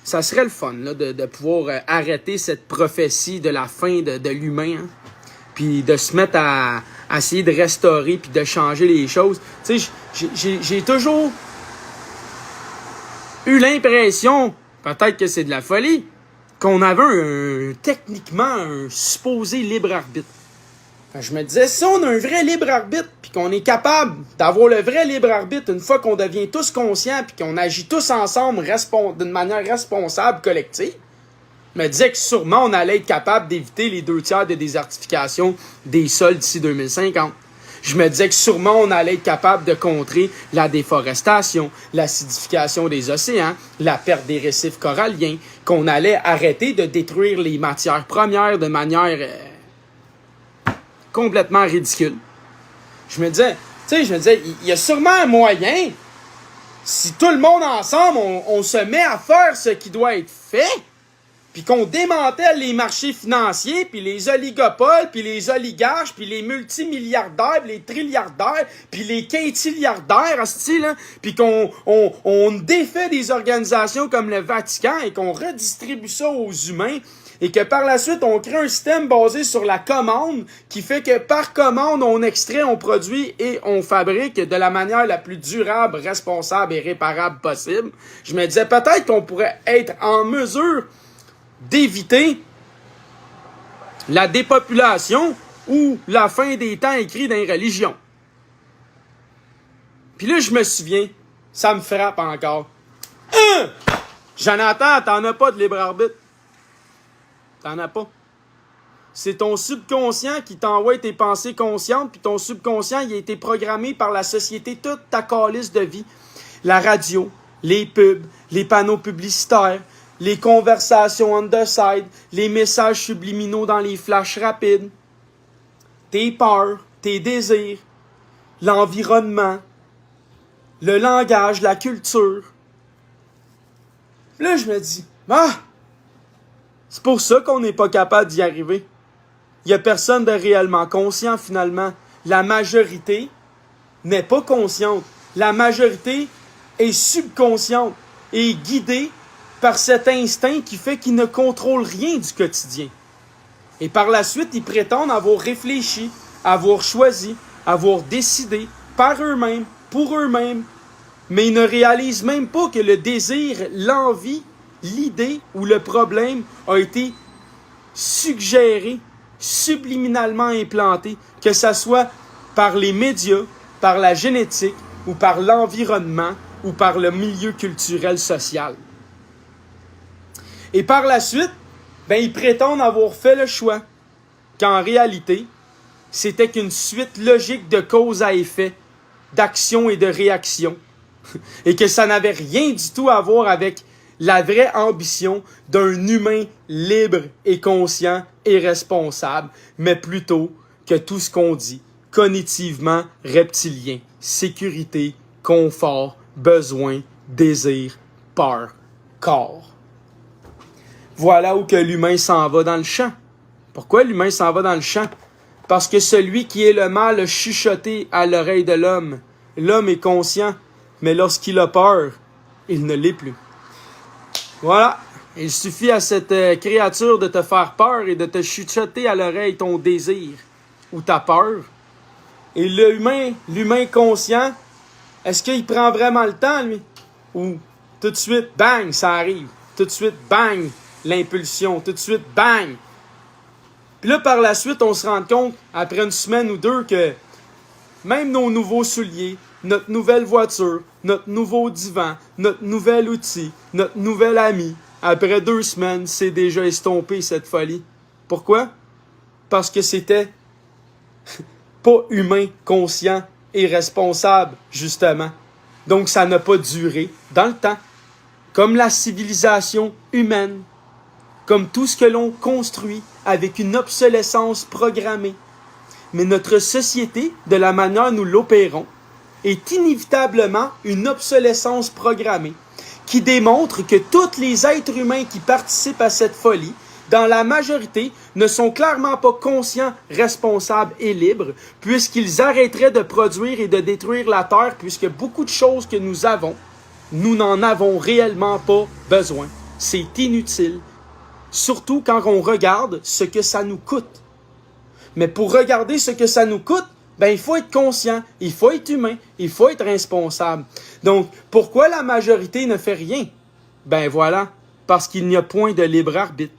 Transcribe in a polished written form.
ça serait le fun là, de pouvoir arrêter cette prophétie de la fin de l'humain, hein, puis de se mettre à essayer de restaurer puis de changer les choses. Tu sais, j'ai toujours eu l'impression, peut-être que c'est de la folie, qu'on avait techniquement un supposé libre arbitre. Je me disais, si on a un vrai libre arbitre, puis qu'on est capable d'avoir le vrai libre arbitre une fois qu'on devient tous conscients, puis qu'on agit tous ensemble d'une manière responsable, collective, je me disais que sûrement on allait être capable d'éviter les 2/3 de désertification des sols d'ici 2050. Je me disais que sûrement on allait être capable de contrer la déforestation, l'acidification des océans, la perte des récifs coralliens, qu'on allait arrêter de détruire les matières premières de manière complètement ridicule. Je me disais, il y a sûrement un moyen, si tout le monde ensemble, on se met à faire ce qui doit être fait, puis qu'on démantèle les marchés financiers, puis les oligopoles, puis les oligarches, puis les multimilliardaires, puis les trilliardaires, puis les quintilliardaires, puis qu'on défait des organisations comme le Vatican et qu'on redistribue ça aux humains, et que par la suite, on crée un système basé sur la commande qui fait que par commande, on extrait, on produit et on fabrique de la manière la plus durable, responsable et réparable possible. Je me disais peut-être qu'on pourrait être en mesure d'éviter la dépopulation ou la fin des temps écrits dans les religions. Puis là, je me souviens, ça me frappe encore. Jonathan, t'en as pas de libre arbitre. T'en as pas. C'est ton subconscient qui t'envoie tes pensées conscientes, puis ton subconscient, il a été programmé par la société, toute ta calice de vie. La radio, les pubs, les panneaux publicitaires, les conversations on the side, les messages subliminaux dans les flashs rapides, tes peurs, tes désirs, l'environnement, le langage, la culture. Là, je me dis, c'est pour ça qu'on n'est pas capable d'y arriver. Il n'y a personne de réellement conscient, finalement. La majorité n'est pas consciente. La majorité est subconsciente et guidée par cet instinct qui fait qu'ils ne contrôlent rien du quotidien. Et par la suite, ils prétendent avoir réfléchi, avoir choisi, avoir décidé par eux-mêmes, pour eux-mêmes. Mais ils ne réalisent même pas que le désir, l'envie, l'idée ou le problème a été suggéré, subliminalement implanté, que ça soit par les médias, par la génétique ou par l'environnement ou par le milieu culturel social. Et par la suite, ils prétendent avoir fait le choix, qu'en réalité, c'était qu'une suite logique de cause à effet, d'action et de réaction, et que ça n'avait rien du tout à voir avec la vraie ambition d'un humain libre et conscient et responsable, mais plutôt que tout ce qu'on dit, cognitivement reptilien, sécurité, confort, besoin, désir, peur, corps. Voilà où que l'humain s'en va dans le champ. Pourquoi l'humain s'en va dans le champ? Parce que celui qui est le mal a chuchoté à l'oreille de l'homme. L'homme est conscient, mais lorsqu'il a peur, il ne l'est plus. Voilà. Il suffit à cette créature de te faire peur et de te chuchoter à l'oreille ton désir ou ta peur. Et l'humain conscient, est-ce qu'il prend vraiment le temps, lui? Ou tout de suite, bang, ça arrive. Tout de suite, bang, l'impulsion. Tout de suite, bang. Puis là, par la suite, on se rend compte, après une semaine ou deux, que même nos nouveaux souliers, notre nouvelle voiture, notre nouveau divan, notre nouvel outil, notre nouvel ami, après 2 semaines, c'est déjà estompé cette folie. Pourquoi? Parce que c'était pas humain, conscient et responsable, justement. Donc ça n'a pas duré dans le temps. Comme la civilisation humaine, comme tout ce que l'on construit avec une obsolescence programmée. Mais notre société, de la manière nous l'opérons, est inévitablement une obsolescence programmée qui démontre que tous les êtres humains qui participent à cette folie, dans la majorité, ne sont clairement pas conscients, responsables et libres, puisqu'ils arrêteraient de produire et de détruire la Terre, puisque beaucoup de choses que nous avons, nous n'en avons réellement pas besoin. c'est inutile. Surtout quand on regarde ce que ça nous coûte. Mais pour regarder ce que ça nous coûte, ben il faut être conscient, il faut être humain, il faut être responsable. Donc, pourquoi la majorité ne fait rien? Ben voilà, parce qu'il n'y a point de libre arbitre.